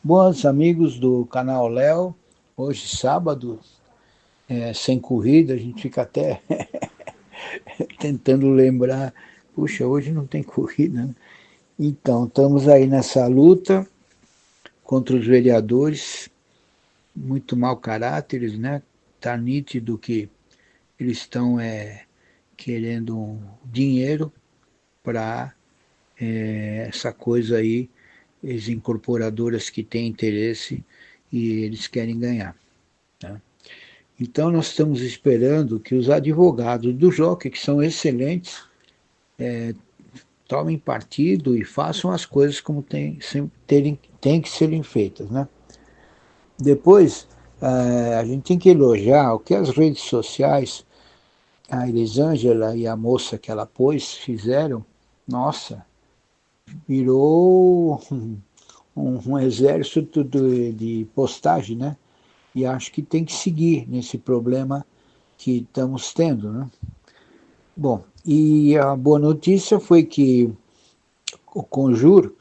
Boas amigos do canal Léo, hoje sábado, sem corrida, a gente fica até tentando lembrar, puxa, hoje não tem corrida, né? Então, estamos aí nessa luta contra os vereadores, muito mau caráteres, né? Tá nítido que eles estão querendo dinheiro para essa coisa aí, as incorporadoras que têm interesse e eles querem ganhar, né? Então nós estamos esperando que os advogados do Jockey, que são excelentes, tomem partido e façam as coisas como tem que serem feitas, né? Depois, a gente tem que elogiar o que as redes sociais, a Elisângela e a moça que ela pôs, fizeram. Nossa, virou um exército de postagem, né? E acho que tem que seguir nesse problema que estamos tendo, né? Bom, e a boa notícia foi que o Conjur,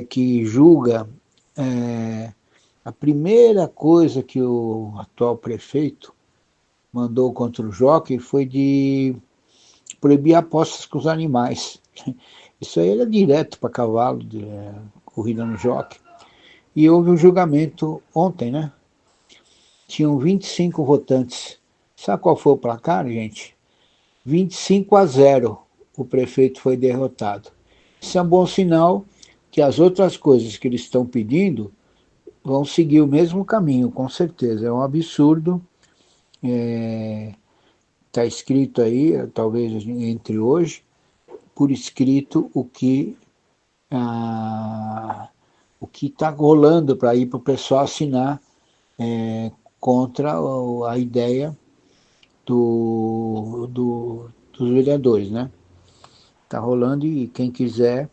que julga a primeira coisa que o atual prefeito mandou contra o Jockey foi de proibir apostas com os animais. Isso aí era direto para cavalo, corrida no Jockey. E houve um julgamento ontem, né? Tinham 25 votantes. Sabe qual foi o placar, gente? 25-0, o prefeito foi derrotado. Isso é um bom sinal que as outras coisas que eles estão pedindo vão seguir o mesmo caminho, com certeza. É um absurdo. Está escrito aí, talvez entre hoje, por escrito o que está rolando para ir para o pessoal assinar contra a ideia dos vereadores, né? Está rolando e quem quiser,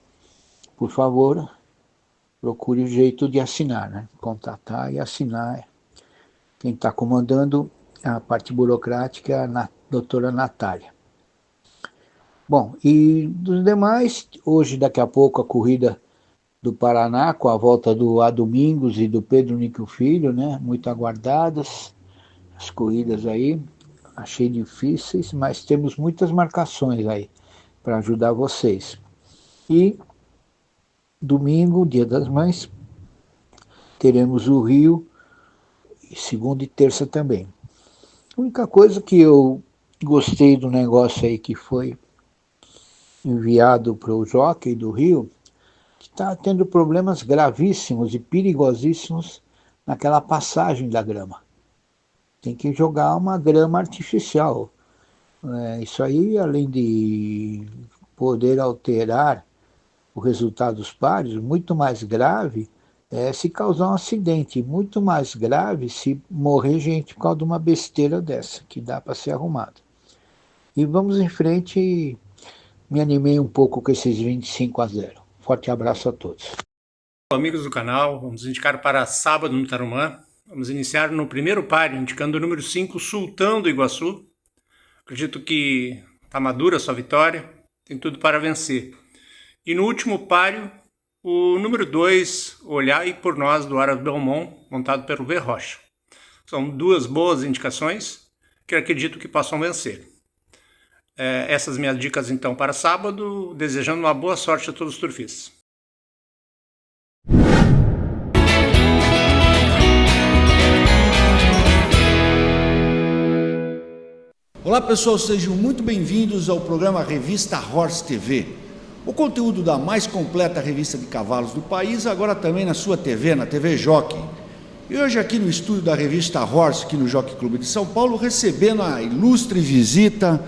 por favor, procure o jeito de assinar, né? Contatar e assinar. Quem está comandando a parte burocrática é a doutora Natália. Bom, e dos demais, hoje, daqui a pouco, a corrida do Paraná, com a volta do A Domingos e do Pedro Nico Filho, né? Muito aguardadas as corridas aí. Achei difíceis, mas temos muitas marcações aí para ajudar vocês. E domingo, Dia das Mães, teremos o Rio, segunda e terça também. A única coisa que eu gostei do negócio aí que foi enviado para o Jockey do Rio, que está tendo problemas gravíssimos e perigosíssimos naquela passagem da grama. Tem que jogar uma grama artificial. Isso aí, além de poder alterar o resultado dos pares, muito mais grave é se causar um acidente, muito mais grave se morrer gente por causa de uma besteira dessa, que dá para ser arrumada. E vamos em frente, me animei um pouco com esses 25-0. Forte abraço a todos. Amigos do canal, vamos indicar para sábado no Tarumã. Vamos iniciar no primeiro par, indicando o número 5, Sultão do Iguaçu. Acredito que está madura a sua vitória, tem tudo para vencer. E no último páreo, o número 2, Olhai por Nós, do Aras Belmont, montado pelo V. Rocha. São duas boas indicações que acredito que possam vencer. Essas minhas dicas então para sábado, desejando uma boa sorte a todos os turfistas. Olá pessoal, sejam muito bem-vindos ao programa Revista Horse TV. O conteúdo da mais completa revista de cavalos do país, agora também na sua TV, na TV Jockey. E hoje aqui no estúdio da revista Horse, aqui no Jockey Clube de São Paulo, recebendo a ilustre visita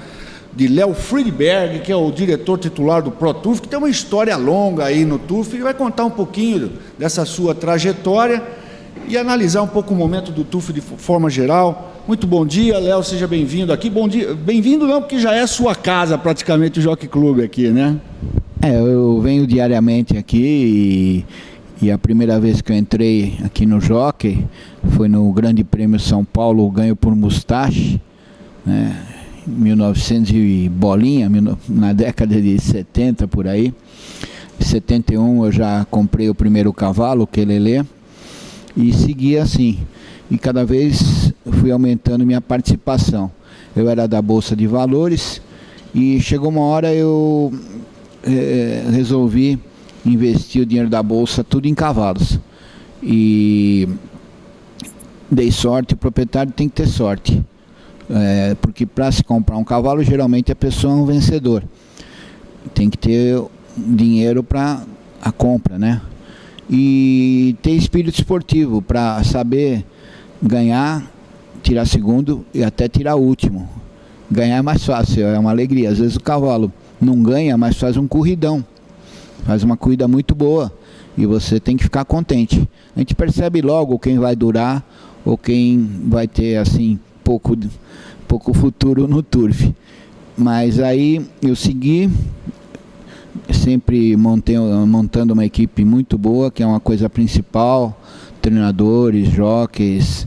de Léo Friedberg, que é o diretor titular do ProTurf, que tem uma história longa aí no Turf, e vai contar um pouquinho dessa sua trajetória e analisar um pouco o momento do Turf de forma geral. Muito bom dia, Léo, seja bem-vindo aqui. Bom dia, bem-vindo não, porque já é sua casa praticamente o Jockey Clube aqui, né? Eu venho diariamente aqui e a primeira vez que eu entrei aqui no Jockey foi no Grande Prêmio São Paulo, ganho por Mustache, né? 1900 e bolinha, na década de 70 por aí. Em 71 eu já comprei o primeiro cavalo, o Quelele, e segui assim. E cada vez fui aumentando minha participação. Eu era da Bolsa de Valores e chegou uma hora eu resolvi investir o dinheiro da Bolsa tudo em cavalos. E dei sorte, o proprietário tem que ter sorte. Porque para se comprar um cavalo, geralmente a pessoa é um vencedor. Tem que ter dinheiro para a compra, né? E ter espírito esportivo para saber ganhar, tirar segundo e até tirar último. Ganhar é mais fácil, é uma alegria. Às vezes o cavalo não ganha, mas faz um corridão, faz uma corrida muito boa e você tem que ficar contente. A gente percebe logo quem vai durar ou quem vai ter assim pouco futuro no turf. Mas aí eu segui, sempre montando uma equipe muito boa, que é uma coisa principal, treinadores, jockeys,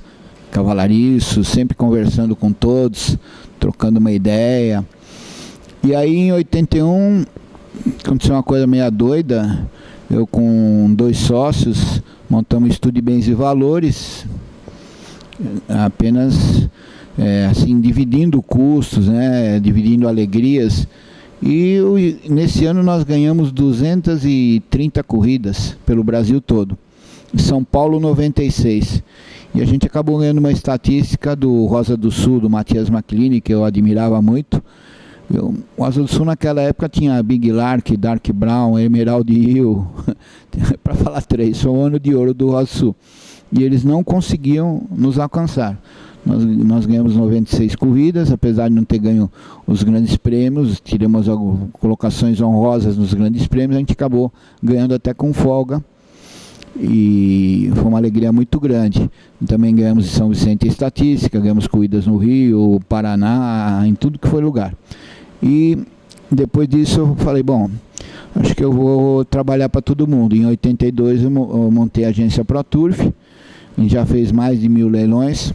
cavalariços, sempre conversando com todos, trocando uma ideia. E aí em 81 aconteceu uma coisa meio doida. Eu com 2 sócios montamos um estudo de bens e valores, apenas assim, dividindo custos, né, dividindo alegrias. E nesse ano nós ganhamos 230 corridas pelo Brasil todo. Em São Paulo, 96. E a gente acabou ganhando uma estatística do Rosa do Sul, do Matias Maclini, que eu admirava muito. O Rosa do Sul naquela época tinha Big Lark, Dark Brown, Emerald Hill, para falar 3, foi o ano de ouro do Rosa do Sul. E eles não conseguiam nos alcançar. Nós ganhamos 96 corridas, apesar de não ter ganho os grandes prêmios, tiramos colocações honrosas nos grandes prêmios, a gente acabou ganhando até com folga. E foi uma alegria muito grande. Também ganhamos em São Vicente Estatística, ganhamos corridas no Rio, Paraná, em tudo que foi lugar. E depois disso eu falei, bom, acho que eu vou trabalhar para todo mundo. Em 82 eu montei a agência ProTurf, a gente já fez mais de 1000 leilões.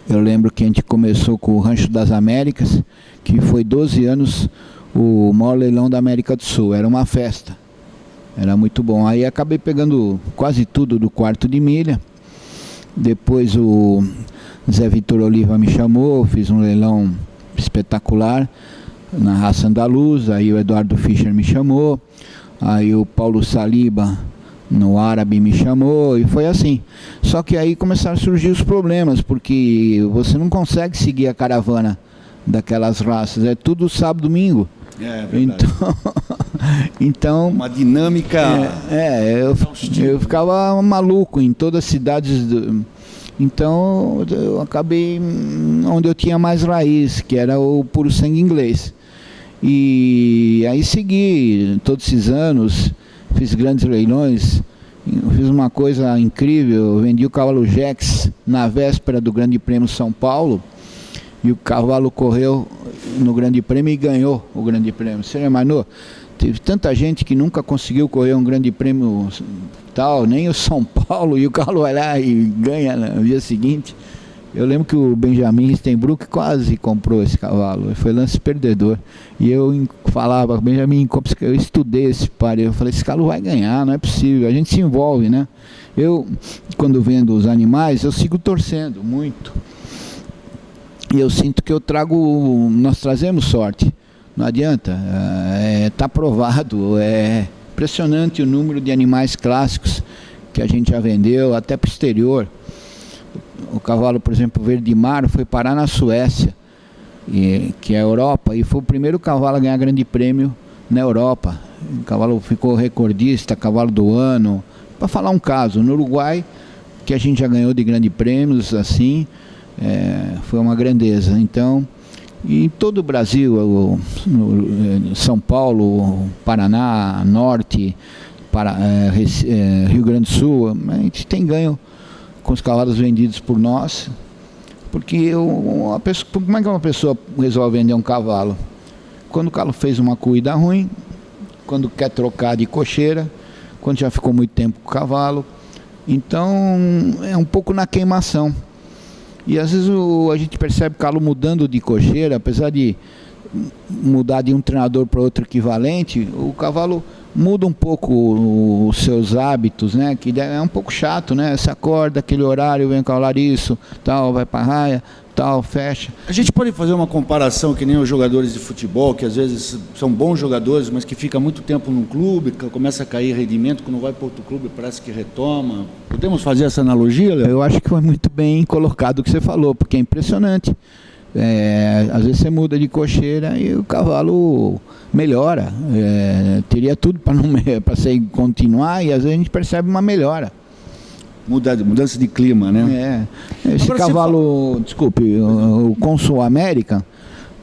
Eu lembro que a gente começou com o Rancho das Américas, que foi 12 anos o maior leilão da América do Sul, era uma festa. Era muito bom. Aí acabei pegando quase tudo do quarto de milha. Depois o Zé Vitor Oliva me chamou, fiz um leilão espetacular na raça andaluza. Aí o Eduardo Fischer me chamou. Aí o Paulo Saliba no árabe me chamou e foi assim. Só que aí começaram a surgir os problemas, porque você não consegue seguir a caravana daquelas raças. É tudo sábado, domingo. É verdade. Então uma dinâmica. Eu ficava maluco em todas as cidades. Então eu acabei onde eu tinha mais raiz, que era o puro sangue inglês. E aí segui todos esses anos, fiz grandes leilões. Fiz uma coisa incrível, eu vendi o cavalo Jex na véspera do Grande Prêmio São Paulo. E o cavalo correu no Grande Prêmio e ganhou o Grande Prêmio. Você já imaginou? Teve tanta gente que nunca conseguiu correr um Grande Prêmio tal, nem o São Paulo, e o cavalo vai lá e ganha no dia seguinte. Eu lembro que o Benjamin Stenbrook quase comprou esse cavalo, foi lance perdedor. E eu falava, Benjamin, eu estudei esse par, eu falei, esse cavalo vai ganhar, não é possível, a gente se envolve, né? Eu, quando vendo os animais, eu sigo torcendo muito. E eu sinto que nós trazemos sorte. Não adianta, está provado, é impressionante o número de animais clássicos que a gente já vendeu, até para o exterior. O cavalo, por exemplo, Verde Mar, foi parar na Suécia, que é a Europa, e foi o primeiro cavalo a ganhar grande prêmio na Europa. O cavalo ficou recordista, cavalo do ano. Para falar um caso, no Uruguai, que a gente já ganhou de grandes prêmios, assim, foi uma grandeza. Então, e em todo o Brasil, São Paulo, Paraná, Norte, Rio Grande do Sul, a gente tem ganho com os cavalos vendidos por nós, porque como é que uma pessoa resolve vender um cavalo? Quando o cavalo fez uma corrida ruim, quando quer trocar de cocheira, quando já ficou muito tempo com o cavalo. Então é um pouco na queimação. E às vezes a gente percebe o cavalo mudando de cocheira, apesar de mudar de um treinador para outro equivalente, o cavalo muda um pouco os seus hábitos, né? Que é um pouco chato, né? Você acorda, aquele horário, vem calar isso, tal, vai pra raia, tal, fecha. A gente pode fazer uma comparação que nem os jogadores de futebol, que às vezes são bons jogadores, mas que fica muito tempo num clube, começa a cair rendimento, quando vai para outro clube parece que retoma. Podemos fazer essa analogia, Léo? Eu acho que foi muito bem colocado o que você falou, porque é impressionante. Às vezes você muda de cocheira e o cavalo melhora. Teria tudo para você continuar e às vezes a gente percebe uma melhora. Mudança de clima, né? Esse agora cavalo, desculpe, o Consul American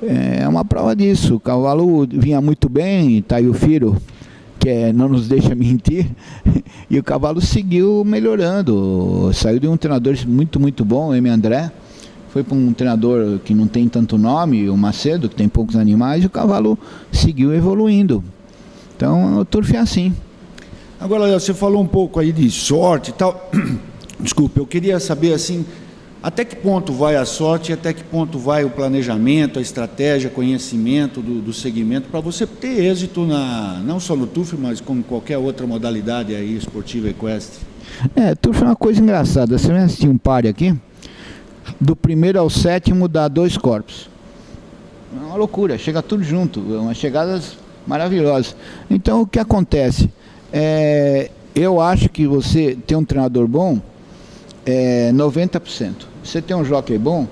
é uma prova disso. O cavalo vinha muito bem, tá aí o Firo, que não nos deixa mentir, e o cavalo seguiu melhorando. Saiu de um treinador muito bom, o M. André. Foi para um treinador que não tem tanto nome, o Macedo, que tem poucos animais, e o cavalo seguiu evoluindo. Então o turf é assim. Agora, você falou um pouco aí de sorte e tal. Desculpe, eu queria saber assim, até que ponto vai a sorte e até que ponto vai o planejamento, a estratégia, conhecimento do segmento para você ter êxito não só no turf, mas como qualquer outra modalidade aí esportiva equestre. Turf é uma coisa engraçada. Você vai assistir um par aqui, do primeiro ao sétimo dá 2 corpos. É uma loucura, chega tudo junto, umas chegadas maravilhosas. Então o que acontece? Eu acho que você tem um treinador bom, 90%. Você tem um jockey bom,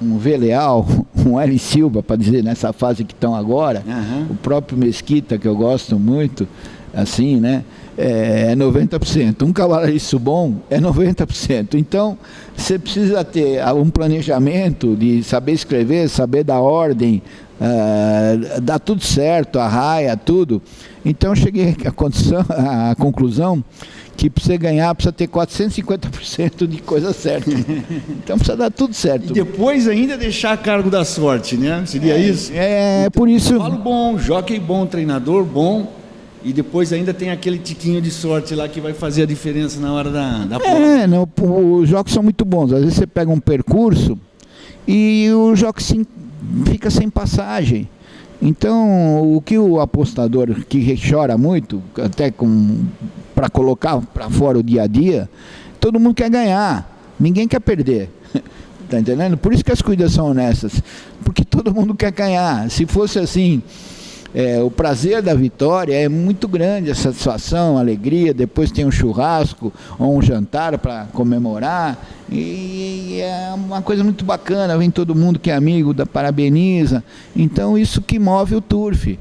um V Leal, um L Silva, para dizer, nessa fase que estão agora, o próprio Mesquita, que eu gosto muito, assim, né? 90%. Um cavalariço bom é 90%. Então, você precisa ter um planejamento de saber escrever, saber dar ordem, dar tudo certo, a raia, tudo. Então, eu cheguei à conclusão que para você ganhar, precisa ter 450% de coisa certa. Então, precisa dar tudo certo. E depois ainda deixar a cargo da sorte, né? Seria isso? Então, por isso... Cavalo bom, jockey bom, treinador bom. E depois ainda tem aquele tiquinho de sorte lá que vai fazer a diferença na hora da prova. Os jogos são muito bons. Às vezes você pega um percurso e o jogo fica sem passagem. Então, o que o apostador que chora muito, até para colocar para fora o dia a dia, todo mundo quer ganhar, ninguém quer perder. Tá entendendo? Por isso que as corridas são honestas, porque todo mundo quer ganhar. Se fosse assim... o prazer da vitória é muito grande, a satisfação, a alegria, depois tem um churrasco ou um jantar para comemorar, e é uma coisa muito bacana, vem todo mundo que é amigo, parabeniza, então isso que move o turf.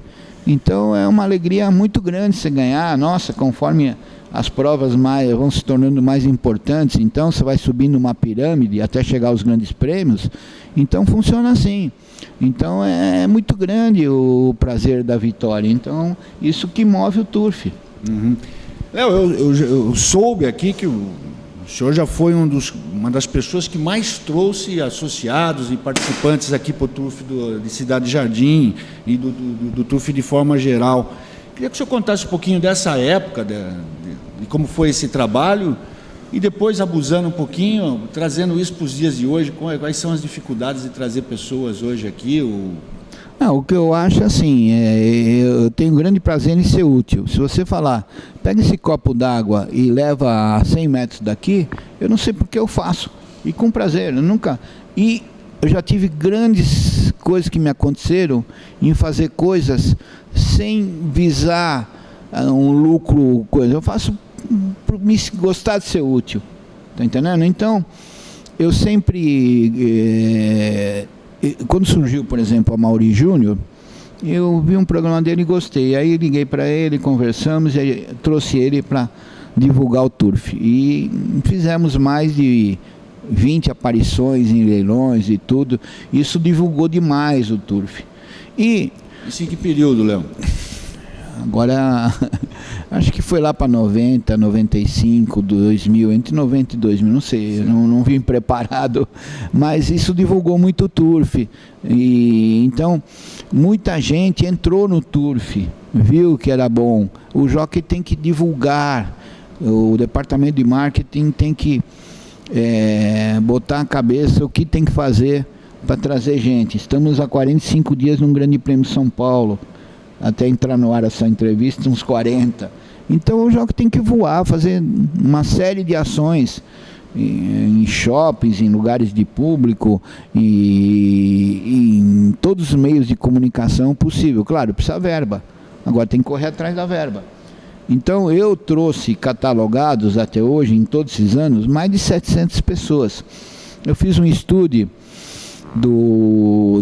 Então é uma alegria muito grande você ganhar, nossa, conforme as provas vão se tornando mais importantes, então você vai subindo uma pirâmide até chegar aos grandes prêmios, então funciona assim. Então é muito grande o prazer da vitória. Então isso que move o turf. Léo, eu soube aqui que o senhor já foi uma das pessoas que mais trouxe associados e participantes aqui para o turf de Cidade Jardim e do turf de forma geral. Queria que o senhor contasse um pouquinho dessa época, de como foi esse trabalho. E depois, abusando um pouquinho, trazendo isso para os dias de hoje, quais são as dificuldades de trazer pessoas hoje aqui? O que eu acho assim, eu tenho grande prazer em ser útil. Se você falar, pega esse copo d'água e leva a 100 metros daqui, eu não sei porque eu faço. E com prazer, E eu já tive grandes coisas que me aconteceram em fazer coisas sem visar um lucro, coisa. Eu faço por me gostar de ser útil, tá entendendo? Então, eu sempre, quando surgiu, por exemplo, a Mauri Júnior, eu vi um programa dele e gostei, aí liguei para ele, conversamos e trouxe ele para divulgar o turf, e fizemos mais de 20 aparições em leilões e tudo, isso divulgou demais o turf. Isso em que período, Léo? Agora, acho que foi lá para 90, 95, 2000, entre 90 e 2000, não sei, não vim preparado, mas isso divulgou muito o turf. E então, muita gente entrou no turf, viu que era bom. O jockey tem que divulgar, o departamento de marketing tem que botar a cabeça o que tem que fazer para trazer gente. Estamos há 45 dias num Grande Prêmio de São Paulo. até entrar no ar essa entrevista, uns 40. Então o jockey tem que voar, fazer uma série de ações em shoppings, em lugares de público e em todos os meios de comunicação possível. Claro, precisa verba. Agora tem que correr atrás da verba. Então eu trouxe catalogados até hoje, em todos esses anos, mais de 700 pessoas. Eu fiz um estudo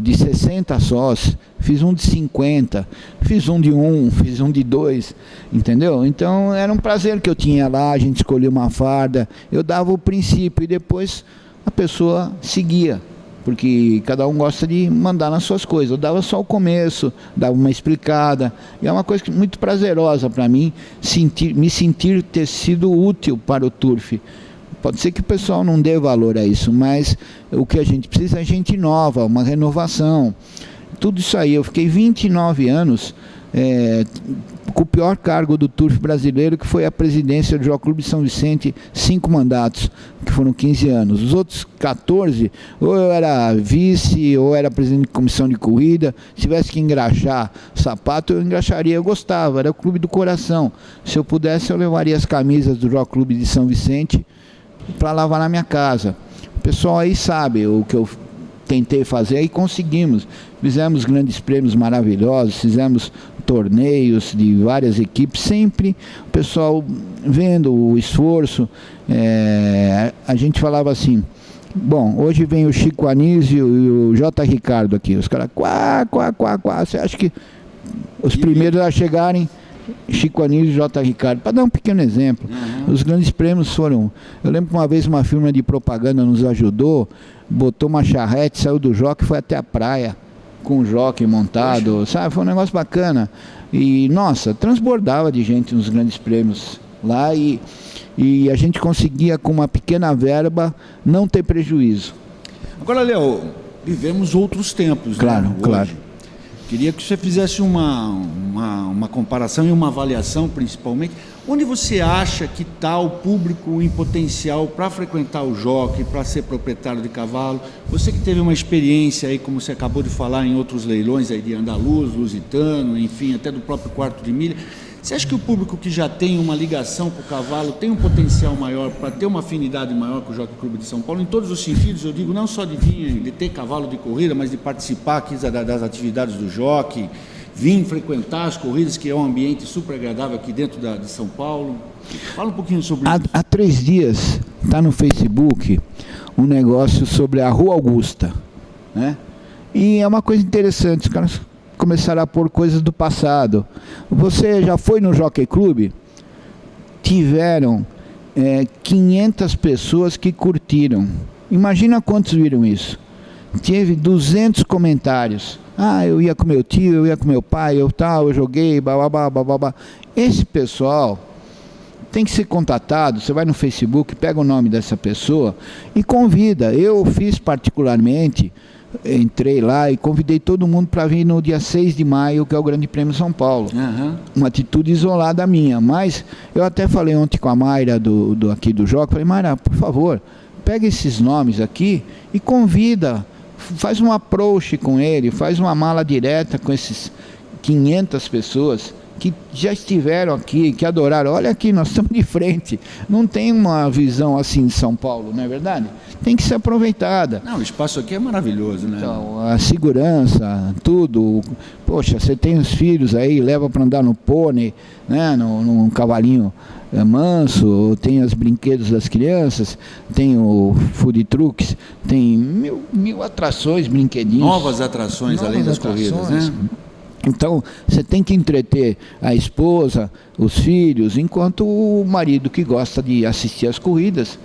de 60 sós, fiz um de 50, fiz um de 1, fiz um de 2, entendeu? Então era um prazer que eu tinha lá, a gente escolhia uma farda, eu dava o princípio e depois a pessoa seguia, porque cada um gosta de mandar nas suas coisas. Eu dava só o começo, dava uma explicada, e é uma coisa muito prazerosa para mim, me sentir ter sido útil para o turf. Pode ser que o pessoal não dê valor a isso, mas o que a gente precisa é gente nova, uma renovação. Tudo isso aí. Eu fiquei 29 anos com o pior cargo do turf brasileiro, que foi a presidência do Jockey Clube de São Vicente, 5 mandatos, que foram 15 anos. Os outros 14, ou eu era vice, ou era presidente de comissão de corrida. Se tivesse que engraxar sapato, eu engraxaria. Eu gostava, era o clube do coração. Se eu pudesse, eu levaria as camisas do Jockey Clube de São Vicente para lavar na minha casa. O pessoal aí sabe o que eu tentei fazer e conseguimos. Fizemos grandes prêmios maravilhosos, fizemos torneios de várias equipes, sempre o pessoal vendo o esforço. A gente falava assim, bom, hoje vem o Chico Anísio e o J. Ricardo aqui, os caras, quá, você acha que os primeiros a chegarem, Chico Anísio e J. Ricardo, para dar um pequeno exemplo. Os grandes prêmios foram... Eu lembro que uma vez uma firma de propaganda nos ajudou, botou uma charrete, saiu do jockey e foi até a praia com o jockey montado, sabe? Foi um negócio bacana. E, nossa, transbordava de gente nos grandes prêmios lá e a gente conseguia, com uma pequena verba, não ter prejuízo. Agora, Léo, vivemos outros tempos, claro, né? Claro. Queria que você fizesse uma comparação e uma avaliação, principalmente, onde você acha que está o público em potencial para frequentar o jockey, para ser proprietário de cavalo. Você que teve uma experiência aí, como você acabou de falar, em outros leilões aí de andaluz, lusitano, enfim, até do próprio quarto de milha. Você acha que o público que já tem uma ligação com o cavalo tem um potencial maior para ter uma afinidade maior com o Jockey Clube de São Paulo, em todos os sentidos? Eu digo, não só de vir, de ter cavalo de corrida, mas de participar aqui das atividades do jockey, vir frequentar as corridas, que é um ambiente super agradável aqui dentro de São Paulo. Fala um pouquinho sobre isso. Há 3 dias está no Facebook um negócio sobre a Rua Augusta, né? E é uma coisa interessante, os caras começaram a pôr coisas do passado. Você já foi no Jockey Club? Tiveram 500 pessoas que curtiram. Imagina quantos viram isso. Teve 200 comentários. Ah, eu ia com meu tio, eu ia com meu pai, eu joguei, bababá, bababá. Esse pessoal tem que ser contatado. Você vai no Facebook, pega o nome dessa pessoa e convida. Eu fiz particularmente, entrei lá e convidei todo mundo para vir no dia 6 de maio, que é o Grande Prêmio São Paulo. Uma atitude isolada minha, mas eu até falei ontem com a Mayra aqui do Jockey, falei, Mayra, por favor, pega esses nomes aqui e convida, faz um approach com ele, faz uma mala direta com esses 500 pessoas que já estiveram aqui, que adoraram. Olha aqui, nós estamos de frente. Não tem uma visão assim de São Paulo, não é verdade? Tem que ser aproveitada. Não, o espaço aqui é maravilhoso, né? Então, a segurança, tudo. Poxa, você tem os filhos aí, leva para andar no pônei, né? Num cavalinho manso, tem os brinquedos das crianças, tem o food trucks, tem mil atrações, brinquedinhos. Novas atrações além das corridas, né? Então, você tem que entreter a esposa, os filhos, enquanto o marido que gosta de assistir às corridas.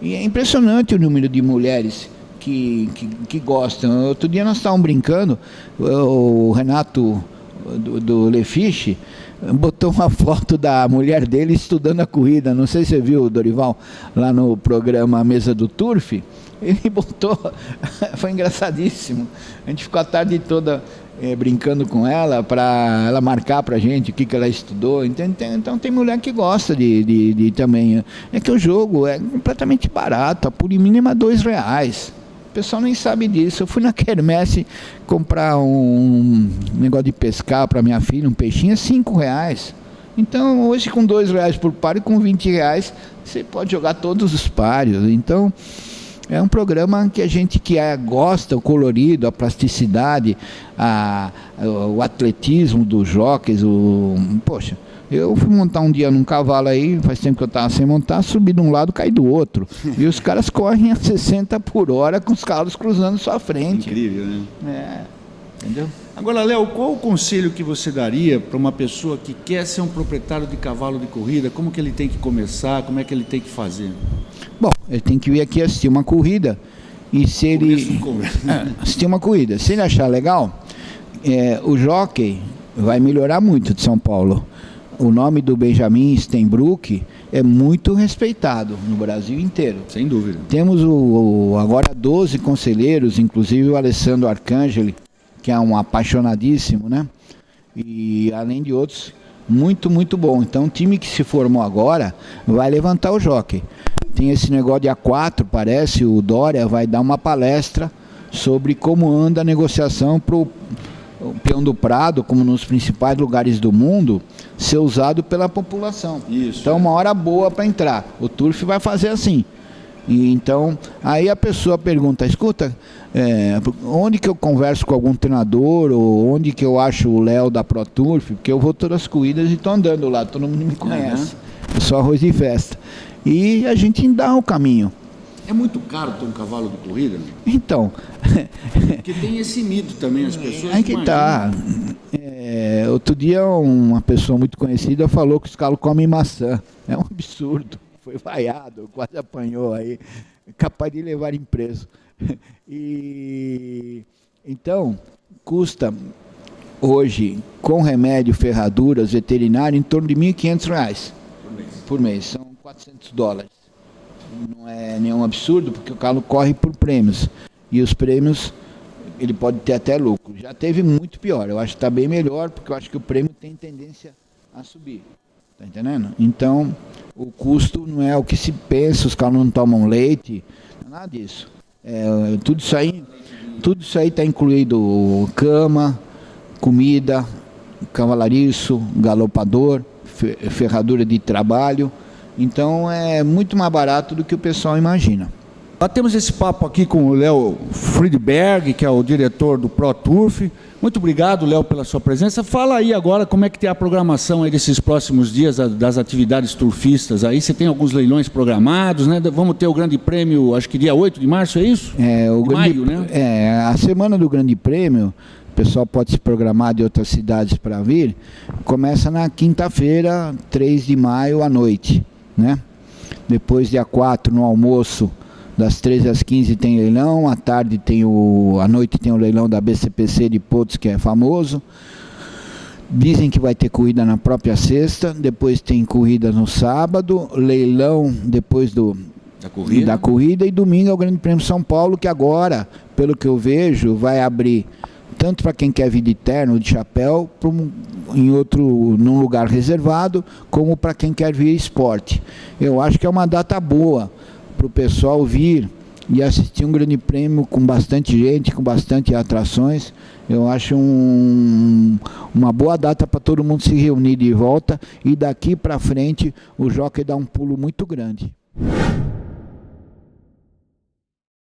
E é impressionante o número de mulheres que gostam. Outro dia nós estávamos brincando, o Renato do Lefiche botou uma foto da mulher dele estudando a corrida. Não sei se você viu, Dorival, lá no programa Mesa do Turf. Ele botou, foi engraçadíssimo. A gente ficou a tarde toda brincando com ela, para ela marcar para a gente o que ela estudou. Então tem mulher que gosta de também. É que o jogo é completamente barato, a pura e mínima R$2. pessoal nem sabe disso. Eu fui na quermesse comprar um negócio de pescar para minha filha, um peixinho, é R$5. Então, hoje com R$2 por páreo, com R$20, você pode jogar todos os páreos. Então, é um programa que a gente gosta, o colorido, a plasticidade, o atletismo dos jockeys. Poxa, eu fui montar um dia num cavalo aí, faz tempo que eu estava sem montar, subi de um lado, caí do outro. E os caras correm a 60 por hora com os cavalos cruzando sua frente. Incrível, né? Entendeu? Agora, Léo, qual o conselho que você daria para uma pessoa que quer ser um proprietário de cavalo de corrida? Como que ele tem que começar? Como é que ele tem que fazer? Bom, ele tem que vir aqui assistir uma corrida e se ele... assistir uma corrida. Se ele achar legal, o jockey vai melhorar muito de São Paulo. O nome do Benjamin Stenbrook é muito respeitado no Brasil inteiro. Sem dúvida. Temos agora 12 conselheiros, inclusive o Alessandro Arcangeli, que é um apaixonadíssimo, né? E além de outros, muito, muito bom. Então o time que se formou agora vai levantar o jockey. Tem esse negócio de A4, parece, o Dória vai dar uma palestra sobre como anda a negociação para o peão do Prado, como nos principais lugares do mundo, ser usado pela população. Isso. Então, uma hora boa para entrar. O Turf vai fazer assim. E então, aí a pessoa pergunta, escuta, onde que eu converso com algum treinador, ou onde que eu acho o Léo da Pro Turf, porque eu vou todas as corridas e estou andando lá, todo mundo me conhece. É só arroz e festa. E a gente dá o caminho. É muito caro ter um cavalo de corrida? Então... Porque tem esse mito também, as pessoas aí que imaginam. Tá. Outro dia uma pessoa muito conhecida falou que os cavalos comem maçã. É um absurdo. Foi vaiado, quase apanhou aí. Capaz de levar em preso. Então, custa hoje, com remédio, ferraduras, veterinário, em torno de R$1.500 por mês. São $400. Não é nenhum absurdo, porque o cavalo corre por prêmios. E os prêmios, ele pode ter até lucro. Já teve muito pior. Eu acho que está bem melhor, porque eu acho que o prêmio tem tendência a subir. Está entendendo? Então, o custo não é o que se pensa, os cavalos não tomam leite, nada disso. Tudo isso aí está incluído cama, comida, cavalariço, galopador, ferradura de trabalho. Então é muito mais barato do que o pessoal imagina. Nós temos esse papo aqui com o Léo Friedberg, que é o diretor do Pro Turf. Muito obrigado, Léo, pela sua presença. Fala aí agora como é que tem a programação aí desses próximos dias das atividades turfistas aí. Você tem alguns leilões programados, né? Vamos ter o Grande Prêmio, acho que dia 8 de março, é isso? Maio, né? A semana do Grande Prêmio, o pessoal pode se programar de outras cidades para vir, começa na quinta-feira, 3 de maio à noite, né? Depois, dia 4, no almoço, das 13 às 15 tem leilão, à noite tem o leilão da BCPC de Potos, que é famoso. Dizem que vai ter corrida na própria sexta, depois tem corrida no sábado, leilão depois da corrida, e domingo é o Grande Prêmio São Paulo, que agora, pelo que eu vejo, vai abrir tanto para quem quer vir de terno, de chapéu, num lugar reservado, como para quem quer vir esporte. Eu acho que é uma data boa para o pessoal vir e assistir um Grande Prêmio com bastante gente, com bastante atrações. Eu acho uma boa data para todo mundo se reunir de volta, e daqui para frente o jockey dá um pulo muito grande.